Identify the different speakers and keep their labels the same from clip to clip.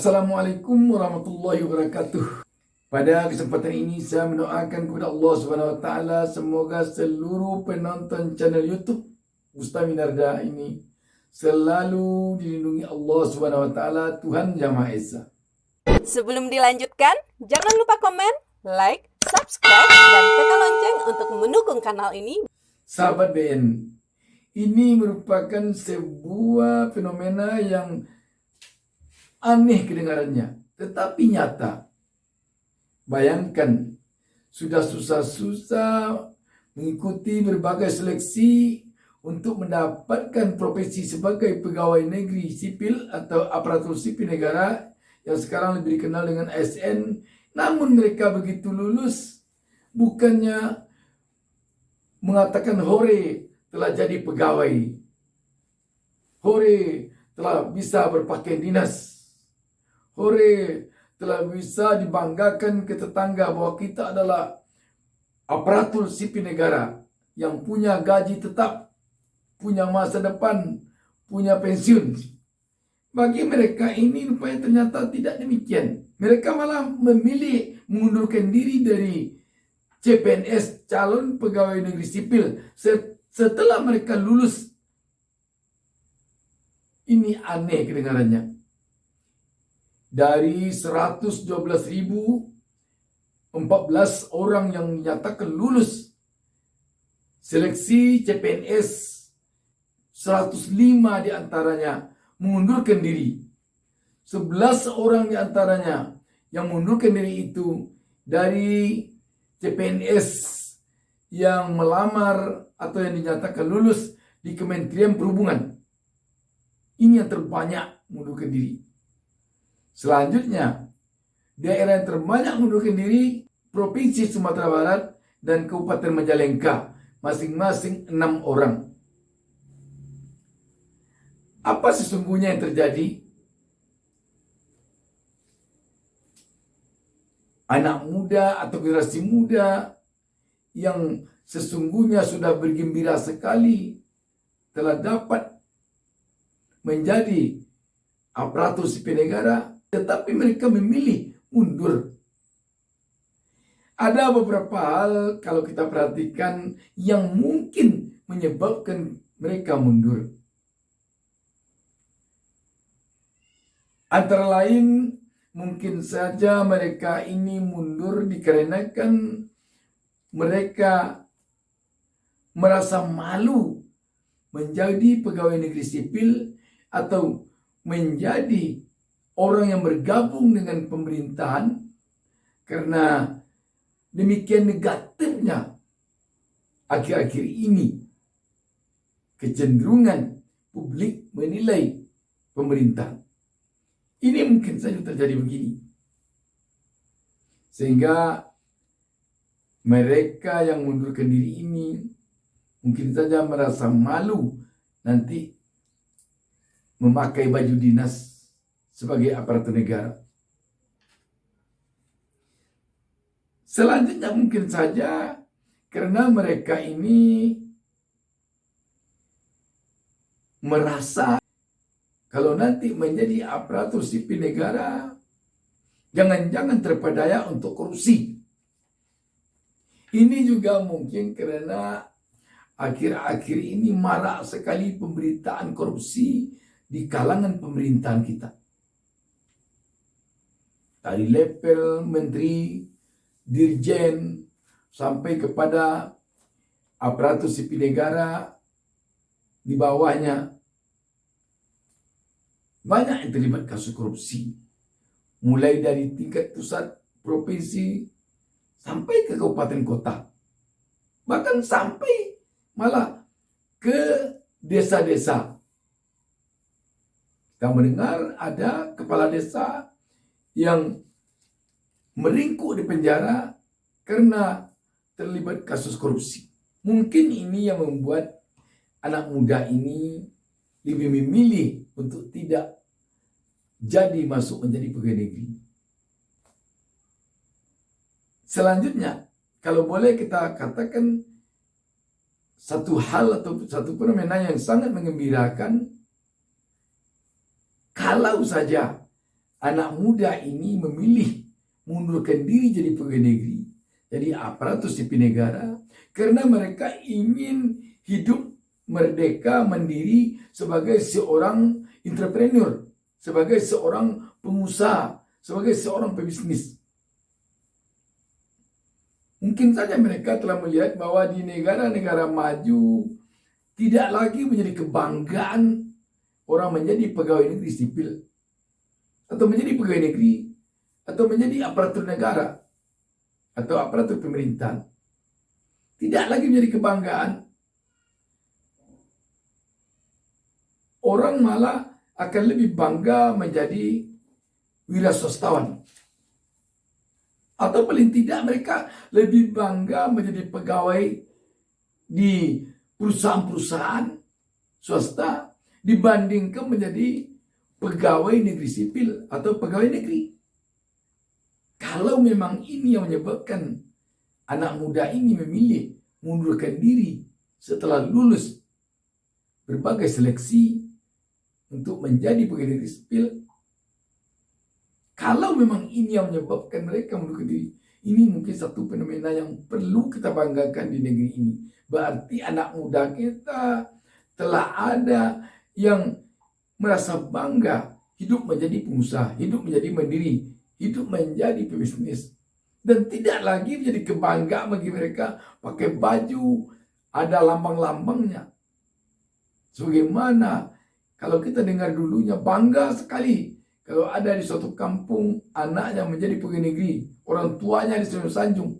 Speaker 1: Assalamualaikum warahmatullahi wabarakatuh. Pada kesempatan ini saya mendoakan kepada Allah Subhanahu wa taala semoga seluruh penonton channel YouTube Bustami Narda ini selalu dilindungi Allah Subhanahu wa taala, Tuhan Yang Maha Esa.
Speaker 2: Sebelum dilanjutkan, jangan lupa komen, like, subscribe, dan tekan lonceng untuk mendukung kanal ini.
Speaker 1: Sahabat BN, ini merupakan sebuah fenomena yang aneh kedengarannya, tetapi nyata. Bayangkan, sudah susah-susah mengikuti berbagai seleksi untuk mendapatkan profesi sebagai pegawai negeri sipil atau aparatur sipil negara yang sekarang lebih dikenal dengan ASN. Namun mereka begitu lulus, bukannya mengatakan hore telah jadi pegawai, hore telah bisa berpakaian dinas, hore telah bisa dibanggakan ke tetangga bahwa kita adalah aparatur sipil negara yang punya gaji tetap, punya masa depan, punya pensiun. Bagi mereka ini rupanya ternyata tidak demikian. Mereka malah memilih mengundurkan diri dari CPNS, calon pegawai negeri sipil, setelah mereka lulus. Ini aneh kedengarannya. Dari 112.014 orang yang dinyatakan lulus seleksi CPNS, 105 diantaranya mengundurkan diri. 11 orang diantaranya yang mengundurkan diri itu dari CPNS yang melamar atau yang dinyatakan lulus di Kementerian Perhubungan. Ini yang terbanyak mengundurkan diri. Selanjutnya, daerah yang terbanyak mengundurkan diri Provinsi Sumatera Barat dan Kabupaten Majalengka, masing-masing 6 orang. Apa sesungguhnya yang terjadi? Anak muda atau generasi muda yang sesungguhnya sudah bergembira sekali telah dapat menjadi aparatur sipil negara, tetapi mereka memilih mundur. Ada beberapa hal kalau kita perhatikan yang mungkin menyebabkan mereka mundur. Antara lain, mungkin saja mereka ini mundur dikarenakan mereka merasa malu menjadi pegawai negeri sipil atau menjadi orang yang bergabung dengan pemerintahan, karena demikian negatifnya akhir-akhir ini kecenderungan publik menilai pemerintah. Ini mungkin saja terjadi begini, sehingga mereka yang mundurkan diri ini mungkin saja merasa malu nanti memakai baju dinas sebagai aparatur negara. Selanjutnya mungkin saja karena mereka ini merasa kalau nanti menjadi aparatur sipil negara, jangan-jangan terpedaya untuk korupsi. Ini juga mungkin karena akhir-akhir ini marak sekali pemberitaan korupsi di kalangan pemerintahan kita. Dari level menteri, dirjen, sampai kepada aparatur sipil negara di bawahnya. Banyak yang terlibat kasus korupsi. Mulai dari tingkat pusat, provinsi, sampai ke kabupaten kota. Bahkan sampai malah ke desa-desa. Kita mendengar ada kepala desa yang meringkuk di penjara karena terlibat kasus korupsi. Mungkin ini yang membuat anak muda ini lebih memilih untuk tidak jadi masuk menjadi pegawai negeri. Selanjutnya, kalau boleh kita katakan satu hal atau satu fenomena yang sangat menggembirakan, kalau saja anak muda ini memilih mundurkan diri jadi pegawai negeri, jadi aparatur sipil negara, karena mereka ingin hidup merdeka, mandiri sebagai seorang entrepreneur, sebagai seorang pengusaha, sebagai seorang pebisnis. Mungkin saja mereka telah melihat bahwa di negara-negara maju tidak lagi menjadi kebanggaan orang menjadi pegawai negeri sipil, atau menjadi pegawai negeri, atau menjadi aparatur negara, atau aparatur pemerintahan. Tidak lagi menjadi kebanggaan. Orang malah akan lebih bangga menjadi wira swastawan. Atau paling tidak mereka lebih bangga menjadi pegawai di perusahaan-perusahaan swasta dibandingkan menjadi pegawai negeri sipil atau pegawai negeri. Kalau memang ini yang menyebabkan anak muda ini memilih mundurkan diri setelah lulus berbagai seleksi untuk menjadi pegawai negeri sipil, kalau memang ini yang menyebabkan mereka mundurkan diri, ini mungkin satu fenomena yang perlu kita banggakan di negeri ini. Berarti anak muda kita telah ada yang merasa bangga hidup menjadi pengusaha, hidup menjadi mandiri, hidup menjadi pebisnis. Dan tidak lagi menjadi kebanggaan bagi mereka pakai baju ada lambang-lambangnya. Sebagaimana kalau kita dengar dulunya bangga sekali kalau ada di suatu kampung anaknya menjadi pegawai negeri, orang tuanya disanjung-sanjung.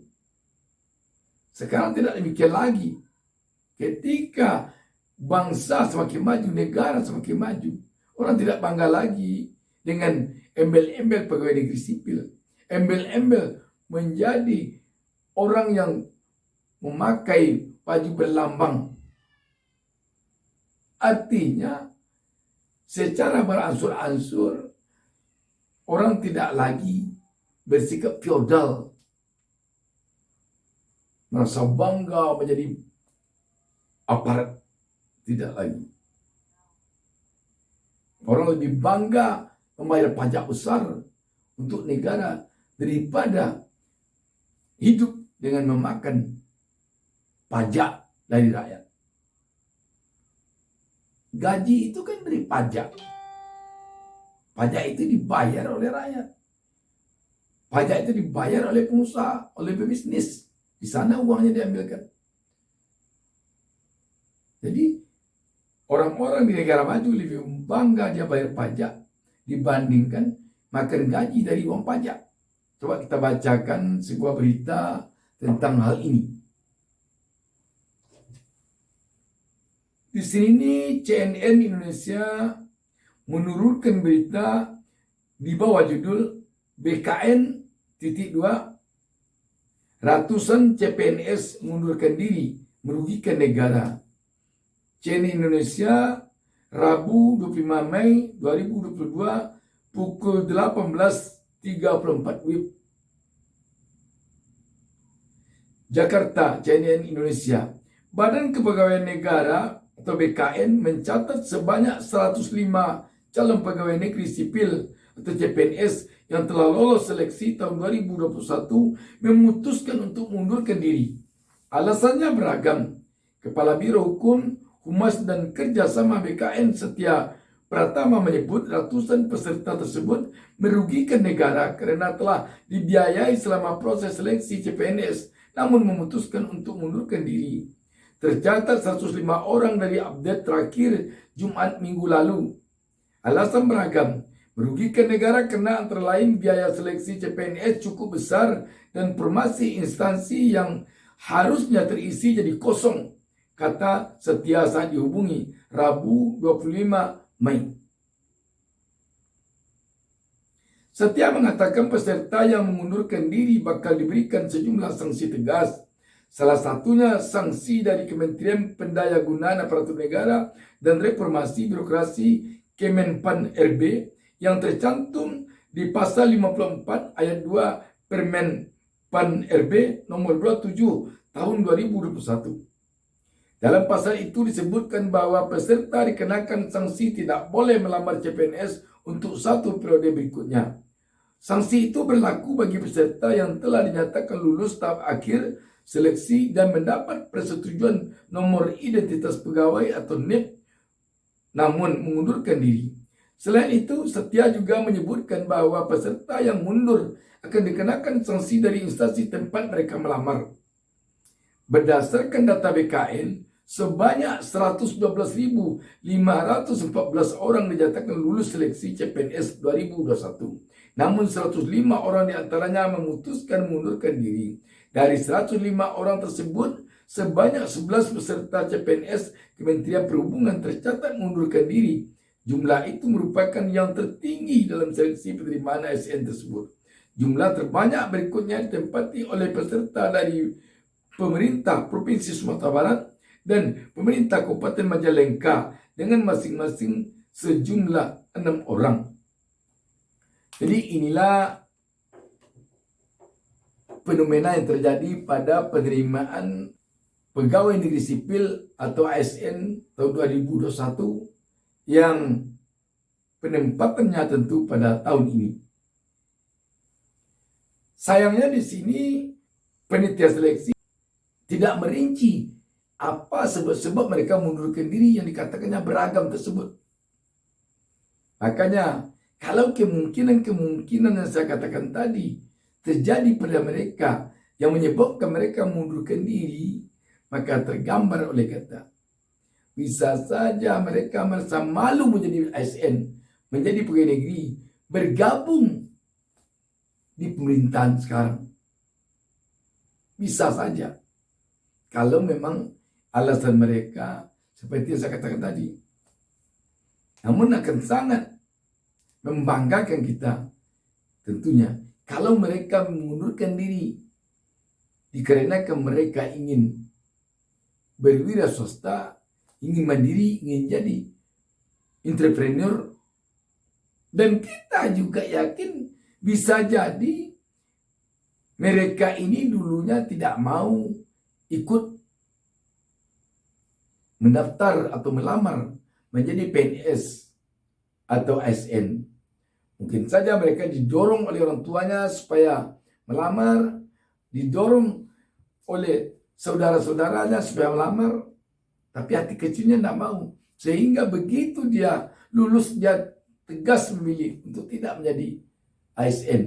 Speaker 1: Sekarang tidak demikian lagi. Ketika bangsa semakin maju, negara semakin maju, orang tidak bangga lagi dengan embel-embel pegawai negeri sipil, embel-embel menjadi orang yang memakai baju berlambang. Artinya secara beransur-ansur orang tidak lagi bersikap feodal, merasa bangga menjadi aparat, tidak lagi. Orang lebih bangga membayar pajak besar untuk negara daripada hidup dengan memakan pajak dari rakyat. Gaji itu kan dari pajak. Pajak itu dibayar oleh rakyat. Pajak itu dibayar oleh pengusaha, oleh pebisnis. Di sana uangnya diambilkan. Jadi orang-orang di negara maju lebih bangga dia bayar pajak dibandingkan makan gaji dari uang pajak. Coba kita bacakan sebuah berita tentang hal ini. Di sini CNN Indonesia menurunkan berita di bawah judul BKN.2 ratusan CPNS mundurkan diri merugikan negara. CNN Indonesia Rabu 25 Mei 2022 pukul 18.34 WIB. Jakarta, CNN Indonesia. Badan Kepegawaian Negara atau BKN mencatat sebanyak 105 calon pegawai negeri sipil atau CPNS yang telah lolos seleksi tahun 2021 memutuskan untuk mundurkan diri. Alasannya beragam. Kepala Biro Hukum, Humas dan Kerjasama BKN Setia Pratama menyebut ratusan peserta tersebut merugikan negara karena telah dibiayai selama proses seleksi CPNS namun memutuskan untuk mundurkan diri. Tercatat 105 orang dari update terakhir Jumat minggu lalu. Alasan beragam. Merugikan negara karena antara lain biaya seleksi CPNS cukup besar dan formasi instansi yang harusnya terisi jadi kosong, kata Setia saat dihubungi Rabu 25 Mei. Setia mengatakan peserta yang mengundurkan diri bakal diberikan sejumlah sanksi tegas. Salah satunya sanksi dari Kementerian Pendayagunaan Aparatur Negara dan Reformasi Birokrasi Kemenpan RB yang tercantum di pasal 54 ayat 2 Permen Pan RB nomor 27 tahun 2021. Dalam pasal itu disebutkan bahwa peserta dikenakan sanksi tidak boleh melamar CPNS untuk 1 periode berikutnya. Sanksi itu berlaku bagi peserta yang telah dinyatakan lulus tahap akhir seleksi dan mendapat persetujuan nomor identitas pegawai atau NIP namun mengundurkan diri. Selain itu, Setia juga menyebutkan bahwa peserta yang mundur akan dikenakan sanksi dari instansi tempat mereka melamar. Berdasarkan data BKN, sebanyak 112.514 orang dinyatakan lulus seleksi CPNS 2021. Namun 105 orang diantaranya memutuskan mengundurkan diri. Dari 105 orang tersebut, sebanyak 11 peserta CPNS Kementerian Perhubungan tercatat mengundurkan diri. Jumlah itu merupakan yang tertinggi dalam seleksi penerimaan ASN tersebut. Jumlah terbanyak berikutnya ditempati oleh peserta dari pemerintah Provinsi Sumatera Barat dan pemerintah Kabupaten Majalengka dengan masing-masing sejumlah 6 orang. Jadi inilah fenomena yang terjadi pada penerimaan pegawai negeri sipil atau ASN tahun 2021 yang penempatannya tentu pada tahun ini. Sayangnya di sini panitia seleksi tidak merinci apa sebab-sebab mereka mengundurkan diri yang dikatakannya beragam tersebut. Makanya kalau kemungkinan yang saya katakan tadi terjadi pada mereka yang menyebabkan mereka mengundurkan diri, maka tergambar oleh kata bisa saja mereka merasa malu menjadi ASN, menjadi pegawai negeri, bergabung di pemerintahan sekarang. Bisa saja kalau memang alasan mereka seperti yang saya katakan tadi. Namun akan sangat membanggakan kita tentunya kalau mereka mengundurkan diri dikarenakan mereka ingin berwira swasta, ingin mandiri, ingin jadi entrepreneur. Dan kita juga yakin bisa jadi mereka ini dulunya tidak mau ikut mendaftar atau melamar menjadi PNS atau ASN. Mungkin saja mereka didorong oleh orang tuanya supaya melamar, didorong oleh saudara-saudaranya supaya melamar, tapi hati kecilnya tidak mau. Sehingga begitu dia lulus, dia tegas memilih untuk tidak menjadi ASN.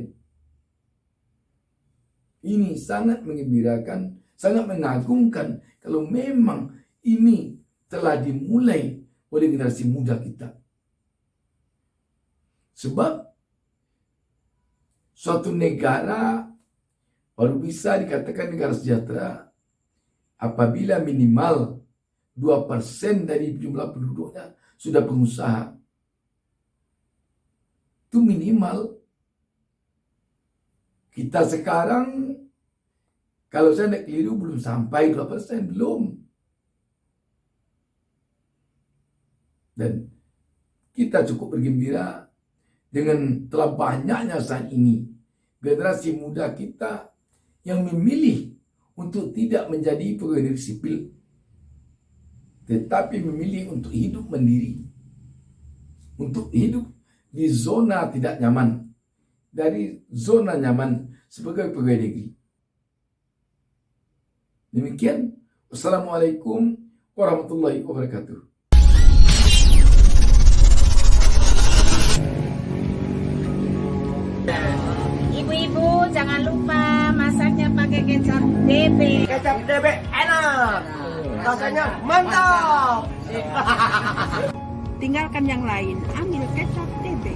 Speaker 1: Ini sangat menggembirakan, sangat mengagumkan kalau memang ini telah dimulai oleh generasi muda kita. Sebab suatu negara baru bisa dikatakan negara sejahtera apabila minimal 2% dari jumlah penduduknya sudah pengusaha. Itu minimal. Kita sekarang, kalau saya tidak keliru, belum sampai 2%, belum. Dan kita cukup bergembira dengan telah banyaknya saat ini generasi muda kita yang memilih untuk tidak menjadi pegawai negeri sipil, tetapi memilih untuk hidup mandiri, untuk hidup di zona tidak nyaman, dari zona nyaman sebagai pegawai negeri. Demikian, wassalamualaikum warahmatullahi wabarakatuh.
Speaker 3: Ibu-ibu jangan lupa masaknya pakai kecap DB.
Speaker 4: Kecap DB enak, rasanya mantap.
Speaker 3: Tinggalkan yang lain, ambil kecap DB.